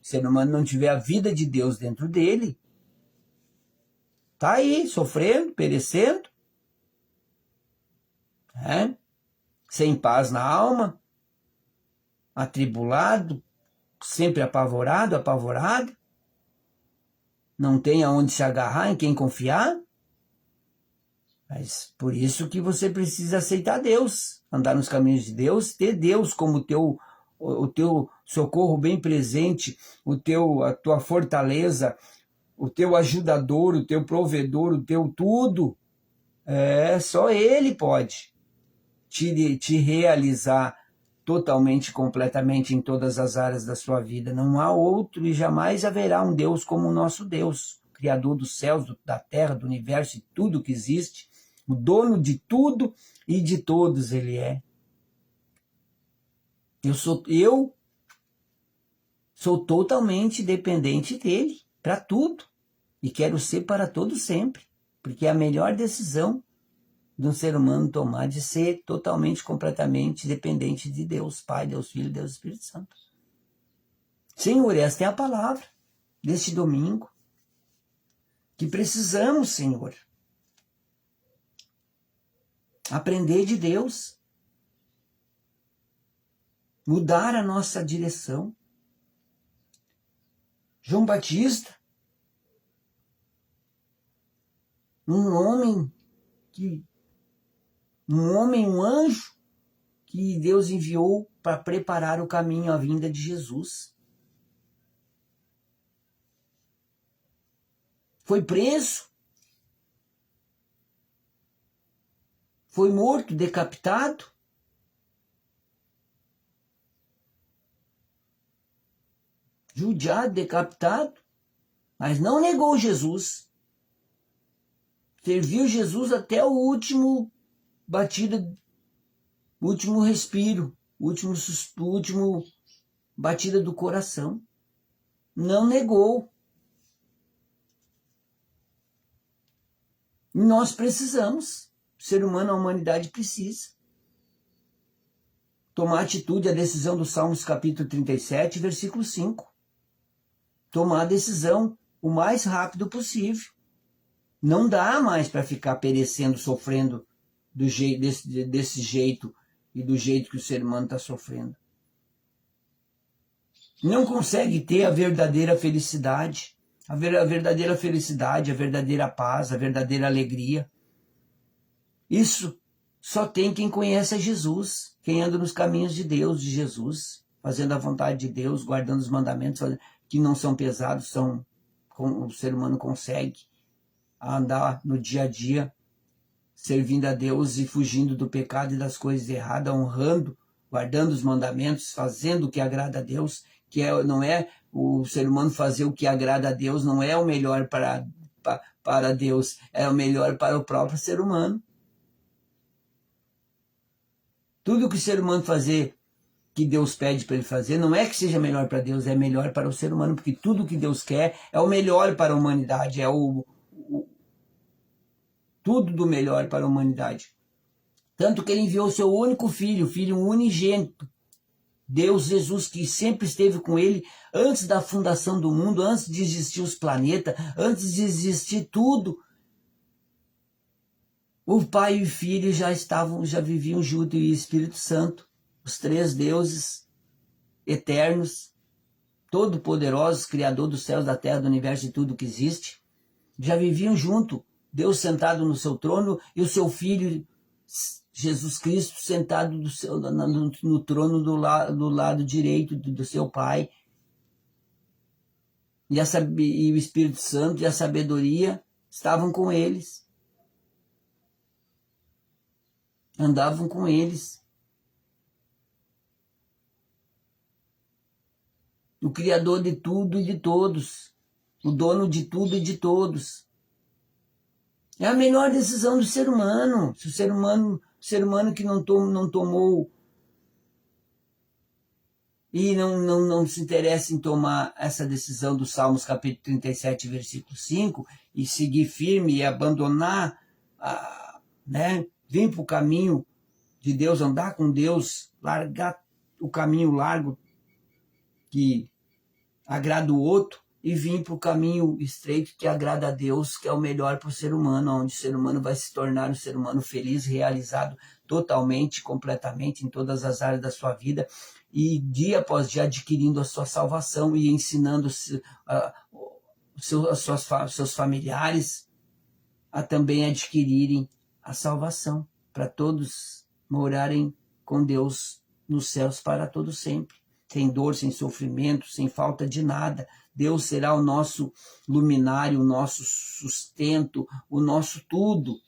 Se o ser humano não tiver a vida de Deus dentro dele, tá aí, sofrendo, perecendo, né? Sem paz na alma, atribulado, sempre apavorado, apavorado, não tem aonde se agarrar, em quem confiar. Mas por isso que você precisa aceitar Deus, andar nos caminhos de Deus, ter Deus como o teu socorro bem presente, a tua fortaleza, o teu ajudador, o teu provedor, o teu tudo. Só Ele pode te realizar totalmente, completamente em todas as áreas da sua vida. Não há outro e jamais haverá um Deus como o nosso Deus, Criador dos céus, da terra, do universo e tudo que existe, o dono de tudo e de todos Ele é. Eu sou totalmente dependente dEle para tudo e quero ser para todo sempre, porque é a melhor decisão de um ser humano tomar, de ser totalmente, completamente dependente de Deus Pai, Deus Filho, Deus Espírito Santo. Senhor, esta é a palavra deste domingo, que precisamos, Senhor, aprender de Deus, mudar a nossa direção. João Batista, um anjo que Deus enviou para preparar o caminho à vinda de Jesus. Foi preso, foi morto, decapitado, judiado, decapitado, mas não negou Jesus. Serviu Jesus até o último batida, último respiro, último batida do coração. Não negou. E nós precisamos, o ser humano, a humanidade precisa tomar atitude, a decisão do Salmos capítulo 37, versículo 5. Tomar a decisão o mais rápido possível. Não dá mais para ficar perecendo, sofrendo desse jeito e do jeito que o ser humano está sofrendo. Não consegue ter a verdadeira felicidade, a verdadeira felicidade, a verdadeira paz, a verdadeira alegria. Isso só tem quem conhece a Jesus, quem anda nos caminhos de Deus, de Jesus, fazendo a vontade de Deus, guardando os mandamentos que não são pesados, o ser humano consegue andar no dia a dia, servindo a Deus e fugindo do pecado e das coisas erradas, honrando, guardando os mandamentos, fazendo o que agrada a Deus, não é o ser humano fazer o que agrada a Deus, não é o melhor para Deus, é o melhor para o próprio ser humano. Tudo que o ser humano fazer, que Deus pede para ele fazer, não é que seja melhor para Deus, é melhor para o ser humano, porque tudo que Deus quer é o melhor para a humanidade, tudo do melhor para a humanidade. Tanto que ele enviou o seu único filho, filho unigênito, Deus Jesus, que sempre esteve com ele antes da fundação do mundo, antes de existir os planetas, antes de existir tudo. O Pai e o Filho já viviam junto, e o Espírito Santo, os três deuses eternos, todo-poderosos, Criador dos céus, da terra, do universo e tudo que existe, já viviam junto. Deus sentado no seu trono e o seu Filho, Jesus Cristo, sentado no trono do lado direito do seu Pai. E o Espírito Santo e a sabedoria estavam com eles. Andavam com eles. O Criador de tudo e de todos. O dono de tudo e de todos. É a melhor decisão do ser humano. Se o ser humano que não tomou e não se interessa em tomar essa decisão do Salmos capítulo 37, versículo 5, e seguir firme e abandonar, né, vir para o caminho de Deus, andar com Deus, largar o caminho largo que agrada o outro e vir para o caminho estreito que agrada a Deus, que é o melhor para o ser humano, onde o ser humano vai se tornar um ser humano feliz, realizado totalmente, completamente em todas as áreas da sua vida, e dia após dia adquirindo a sua salvação e ensinando seus familiares a também adquirirem a salvação, para todos morarem com Deus nos céus para todo sempre, sem dor, sem sofrimento, sem falta de nada. Deus será o nosso luminário, o nosso sustento, o nosso tudo.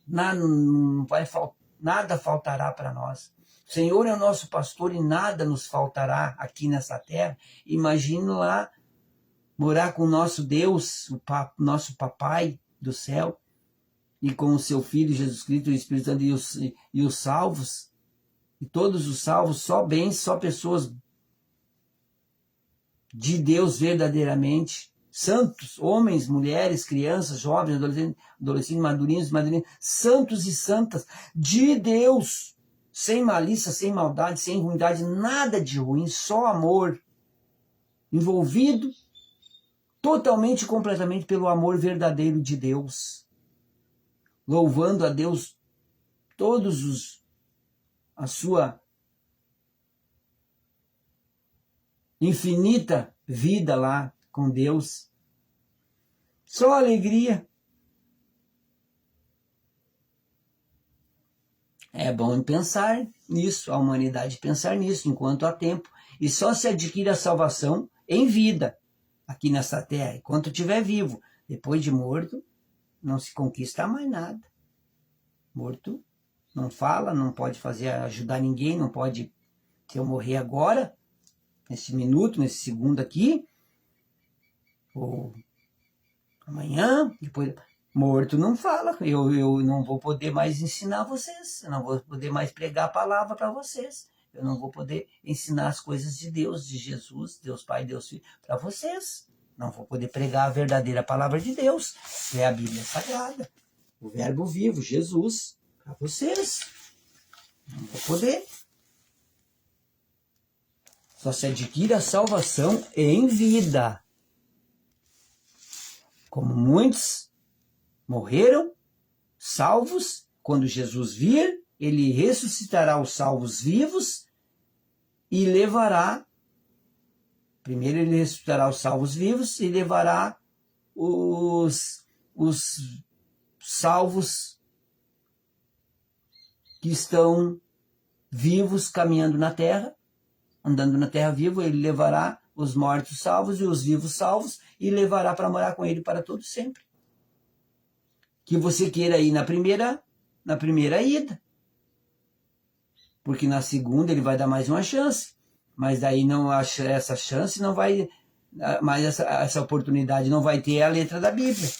Nada faltará para nós. O Senhor é o nosso pastor e nada nos faltará aqui nessa terra. Imagine lá morar com o nosso Deus, nosso papai do céu, e com o seu Filho Jesus Cristo, o Espírito Santo e os salvos, e todos os salvos, só bens, só pessoas de Deus verdadeiramente, santos, homens, mulheres, crianças, jovens, adolescentes, madurinhos, santos e santas, de Deus, sem malícia, sem maldade, sem ruindade, nada de ruim, só amor, envolvido totalmente e completamente pelo amor verdadeiro de Deus, louvando a Deus a sua infinita vida lá com Deus. Só alegria. É bom pensar nisso, a humanidade pensar nisso enquanto há tempo. E só se adquire a salvação em vida, aqui nessa terra, enquanto estiver vivo. Depois de morto, não se conquista mais nada. Morto não fala, não pode ajudar ninguém, não pode, se eu morrer agora, nesse minuto, nesse segundo aqui, ou amanhã, depois, morto não fala, eu não vou poder mais ensinar vocês, eu não vou poder mais pregar a palavra para vocês, eu não vou poder ensinar as coisas de Deus, de Jesus, Deus Pai, Deus Filho, para vocês, não vou poder pregar a verdadeira palavra de Deus, que é a Bíblia Sagrada, o verbo vivo, Jesus, para vocês, não vou poder. Só se adquire a salvação em vida. Como muitos morreram, salvos, quando Jesus vir, ele ressuscitará os salvos vivos e levará, primeiro ele ressuscitará os salvos vivos e levará os salvos que estão vivos caminhando na terra, andando na terra vivo, ele levará os mortos salvos e os vivos salvos e levará para morar com ele para todo sempre. Que você queira ir na primeira ida. Porque na segunda ele vai dar mais uma chance. Mas daí não acha essa chance, não vai, mais essa oportunidade não vai ter a letra da Bíblia.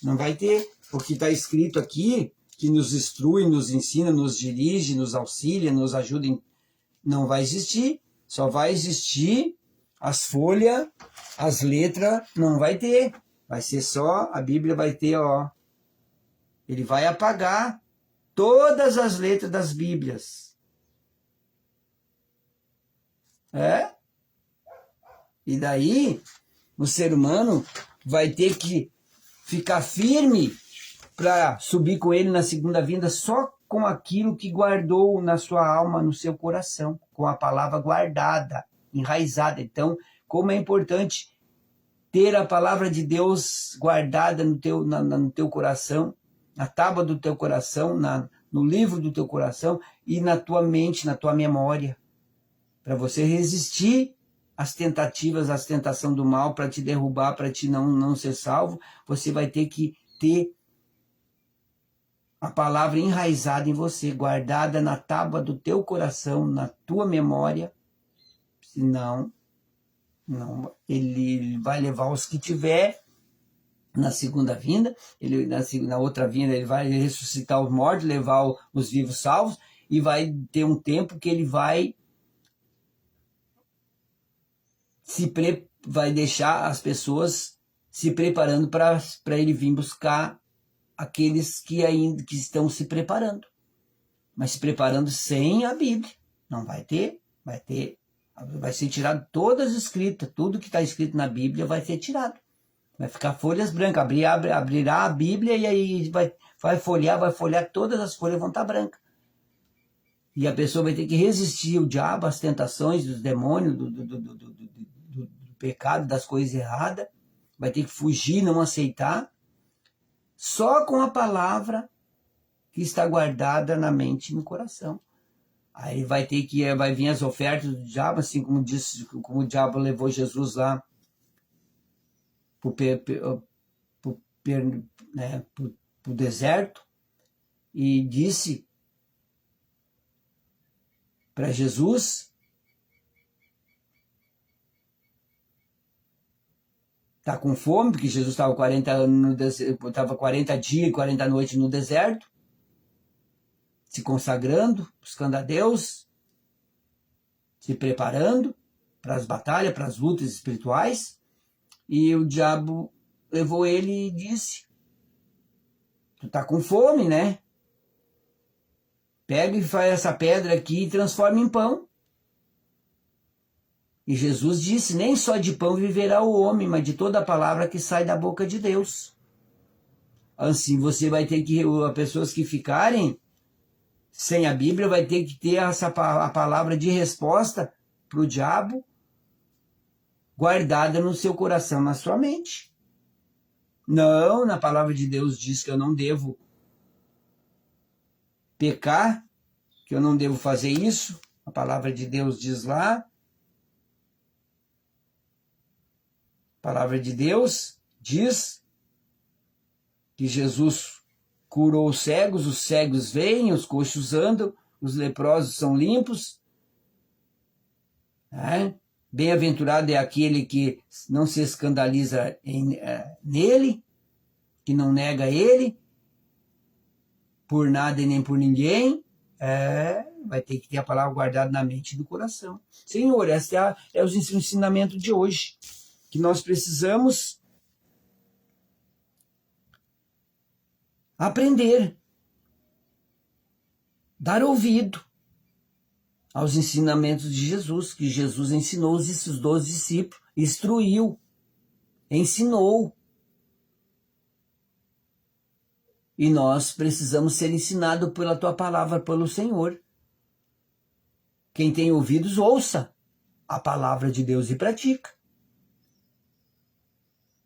Não vai ter, porque está escrito aqui que nos instrui, nos ensina, nos dirige, nos auxilia, nos ajuda. Não vai existir, só vai existir as folhas, as letras, não vai ter. Vai ser só, a Bíblia vai ter, ó. Ele vai apagar todas as letras das Bíblias. E daí, o ser humano vai ter que ficar firme para subir com ele na segunda vinda só com aquilo que guardou na sua alma, no seu coração, com a palavra guardada, enraizada. Então, como é importante ter a palavra de Deus guardada no teu coração, na tábua do teu coração, no livro do teu coração e na tua mente, na tua memória, para você resistir às tentativas, às tentações do mal, para te derrubar, para te não ser salvo. Você vai ter que ter a palavra enraizada em você, guardada na tábua do teu coração, na tua memória. Senão, ele vai levar os que tiver na segunda vinda, na outra vinda ele vai ressuscitar os mortos, levar os vivos salvos, e vai ter um tempo que ele vai vai deixar as pessoas se preparando para ele vir buscar aqueles que ainda que estão se preparando, mas se preparando sem a Bíblia. Não vai ter, vai ser tirado todas as escritas, tudo que está escrito na Bíblia vai ser tirado. Vai ficar folhas brancas, abrirá a Bíblia e aí vai folhear, todas as folhas vão estar brancas. E a pessoa vai ter que resistir ao diabo, às tentações dos demônios, do pecado, das coisas erradas. Vai ter que fugir, não aceitar. Só com a palavra que está guardada na mente e no coração. Aí vai vir as ofertas do diabo, assim como o diabo levou Jesus lá pro deserto e disse para Jesus: tá com fome, porque Jesus estava 40 dias e 40 noites no deserto, se consagrando, buscando a Deus, se preparando para as batalhas, para as lutas espirituais. E o diabo levou ele e disse: tu tá com fome, né? Pega e faz essa pedra aqui e transforma em pão. E Jesus disse: nem só de pão viverá o homem, mas de toda a palavra que sai da boca de Deus. Assim você vai ter que, as pessoas que ficarem sem a Bíblia, vai ter que ter a palavra de resposta para o diabo guardada no seu coração, na sua mente. Não, na palavra de Deus diz que eu não devo pecar, que eu não devo fazer isso. A palavra de Deus diz lá. A palavra de Deus diz que Jesus curou os cegos veem, os coxos andam, os leprosos são limpos. Bem-aventurado é aquele que não se escandaliza nele, que não nega ele, por nada e nem por ninguém. Vai ter que ter a palavra guardada na mente e no coração. Senhor, esse é os ensinamentos de hoje, que nós precisamos aprender, dar ouvido aos ensinamentos de Jesus, que Jesus ensinou esses 12 discípulos, instruiu, ensinou. E nós precisamos ser ensinados pela tua palavra, pelo Senhor. Quem tem ouvidos, ouça a palavra de Deus e pratica.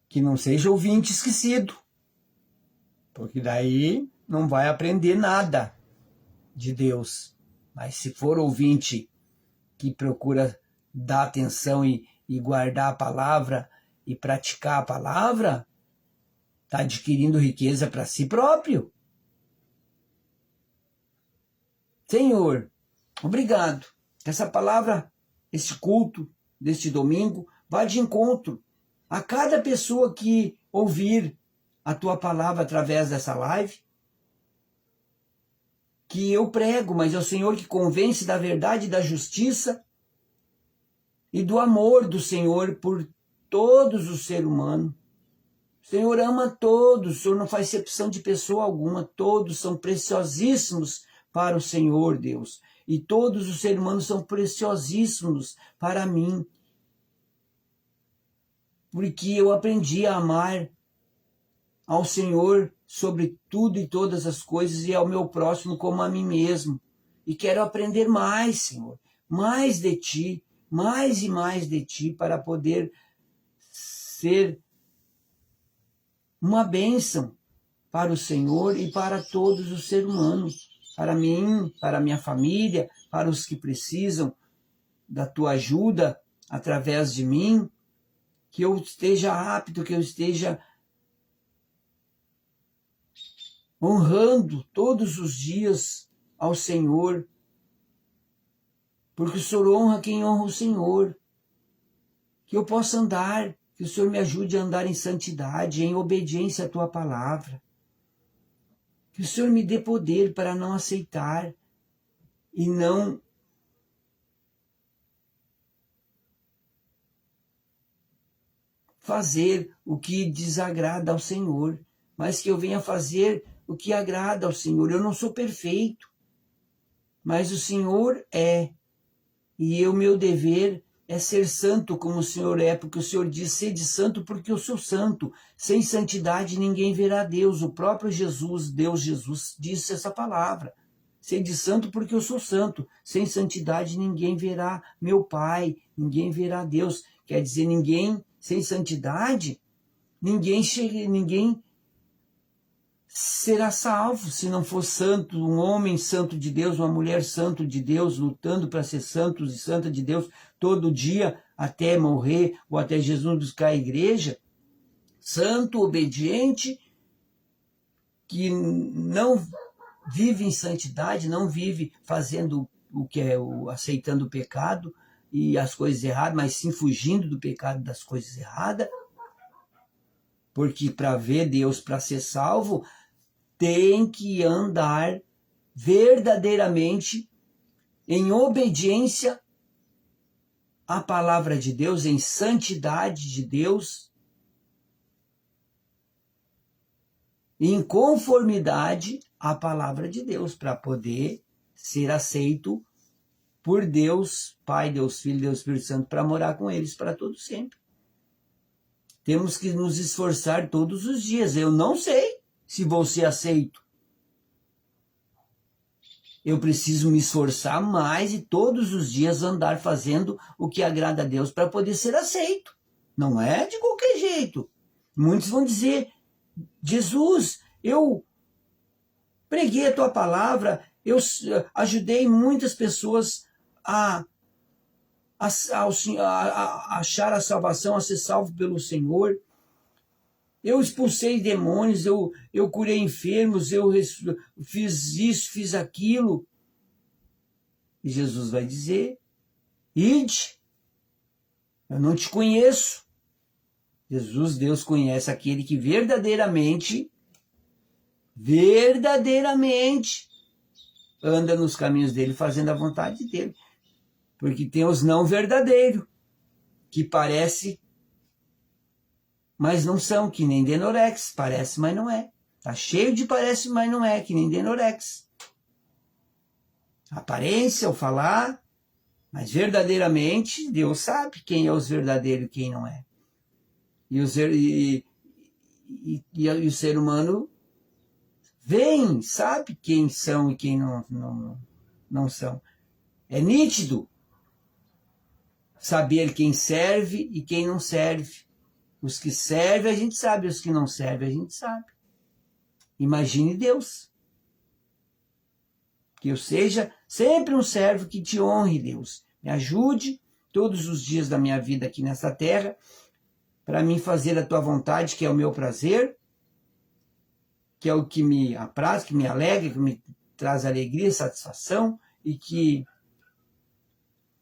Que não seja ouvinte esquecido, porque daí não vai aprender nada de Deus. Mas se for ouvinte que procura dar atenção e guardar a palavra e praticar a palavra, está adquirindo riqueza para si próprio. Senhor, obrigado. Essa palavra, esse culto deste domingo, vá de encontro a cada pessoa que ouvir a tua palavra através dessa live, que eu prego, mas é o Senhor que convence da verdade, da justiça e do amor do Senhor por todos os seres humanos. O Senhor ama todos, o Senhor não faz exceção de pessoa alguma, todos são preciosíssimos para o Senhor, Deus. E todos os seres humanos são preciosíssimos para mim. Porque eu aprendi a amar ao Senhor sobre tudo e todas as coisas e ao meu próximo como a mim mesmo. E quero aprender mais, Senhor, mais de Ti, mais e mais de Ti, para poder ser uma bênção para o Senhor e para todos os seres humanos, para mim, para a minha família, para os que precisam da Tua ajuda através de mim, que eu esteja apto, que eu esteja honrando todos os dias ao Senhor, porque o Senhor honra quem honra o Senhor, que eu possa andar, que Que o Senhor me ajude a andar em santidade, em obediência à tua palavra. Que o Senhor me dê poder para não aceitar e não fazer o que desagrada ao Senhor, mas que eu venha fazer o que agrada ao Senhor. Eu não sou perfeito, mas o Senhor é. E o meu dever é ser santo como o Senhor é, porque o Senhor diz, sede santo porque eu sou santo. Sem santidade ninguém verá Deus. O próprio Jesus, Deus Jesus, disse essa palavra. Sede santo porque eu sou santo. Sem santidade ninguém verá meu Pai, ninguém verá Deus. Quer dizer, ninguém, sem santidade, ninguém será salvo se não for santo, um homem santo de Deus, uma mulher santo de Deus, lutando para ser santos e santa de Deus todo dia até morrer ou até Jesus buscar a igreja. Santo, obediente, que não vive em santidade, não vive fazendo o que é aceitando o pecado e as coisas erradas, mas sim fugindo do pecado e das coisas erradas. Porque para ver Deus, para ser salvo, tem que andar verdadeiramente em obediência à palavra de Deus, em santidade de Deus, em conformidade à palavra de Deus, para poder ser aceito por Deus, Pai, Deus Filho, Deus Espírito Santo, para morar com eles para todo sempre. Temos que nos esforçar todos os dias. Eu não sei se vou ser aceito. Eu preciso me esforçar mais e todos os dias andar fazendo o que agrada a Deus para poder ser aceito. Não é de qualquer jeito. Muitos vão dizer, Jesus, eu preguei a tua palavra, eu ajudei muitas pessoas a achar a salvação, a ser salvo pelo Senhor. Eu expulsei demônios, eu curei enfermos, eu fiz isso, fiz aquilo. E Jesus vai dizer, ide, eu não te conheço. Jesus, Deus, conhece aquele que verdadeiramente anda nos caminhos dele, fazendo a vontade dele. Porque tem os não verdadeiros, que parece, mas não são, que nem Denorex. Parece, mas não é. Tá cheio de parece, mas não é, que nem Denorex. Aparência, o falar, mas verdadeiramente Deus sabe quem é os verdadeiros e quem não é. E o ser humano vem, sabe quem são e quem não são. É nítido saber quem serve e quem não serve. Os que servem a gente sabe, os que não servem a gente sabe. Imagine Deus. Que eu seja sempre um servo que te honre, Deus. Me ajude todos os dias da minha vida aqui nessa terra, para mim fazer a tua vontade, que é o meu prazer, que é o que me apraz, que me alegra, que me traz alegria e satisfação, e que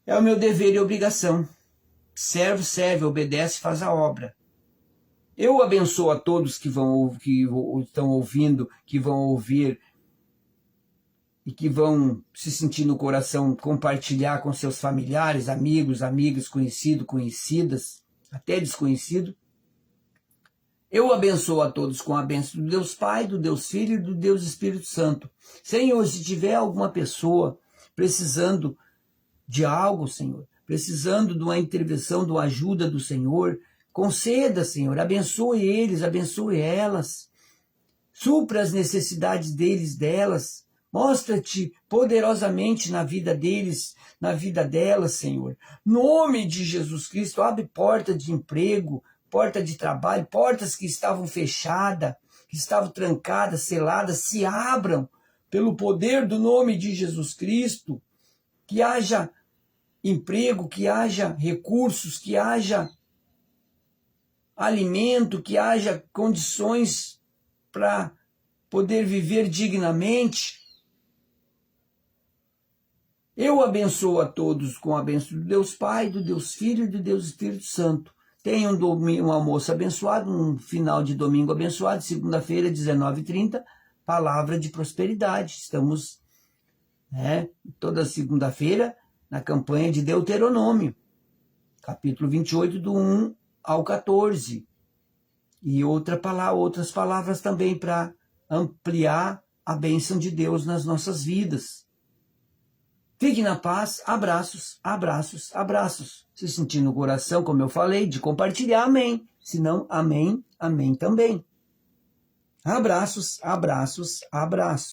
é o meu dever e obrigação. Servo, serve, obedece, faz a obra. Eu abençoo a todos que estão ouvindo, que vão ouvir e que vão se sentir no coração compartilhar com seus familiares, amigos, conhecidos, conhecidas, até desconhecido. Eu abençoo a todos com a bênção do Deus Pai, do Deus Filho e do Deus Espírito Santo. Senhor, se tiver alguma pessoa precisando de algo, Senhor, precisando de uma intervenção, de uma ajuda do Senhor, conceda, Senhor, abençoe eles, abençoe elas, supra as necessidades delas, mostra-te poderosamente na vida deles, na vida delas, Senhor. Nome de Jesus Cristo, abre porta de emprego, porta de trabalho, portas que estavam fechadas, que estavam trancadas, seladas, se abram pelo poder do nome de Jesus Cristo, que haja emprego, que haja recursos, que haja alimento, que haja condições para poder viver dignamente. Eu abençoo a todos com a bênção do Deus Pai, do Deus Filho e do Deus Espírito Santo. Tenha um, um almoço abençoado, um final de domingo abençoado. Segunda-feira, 19h30, palavra de prosperidade. Estamos, toda segunda-feira na campanha de Deuteronômio, capítulo 28, do 1 ao 14. E outras palavras também para ampliar a bênção de Deus nas nossas vidas. Fique na paz, abraços, abraços, abraços. Se sentir no coração, como eu falei, de compartilhar, amém. Se não, amém, amém também. Abraços, abraços, abraços.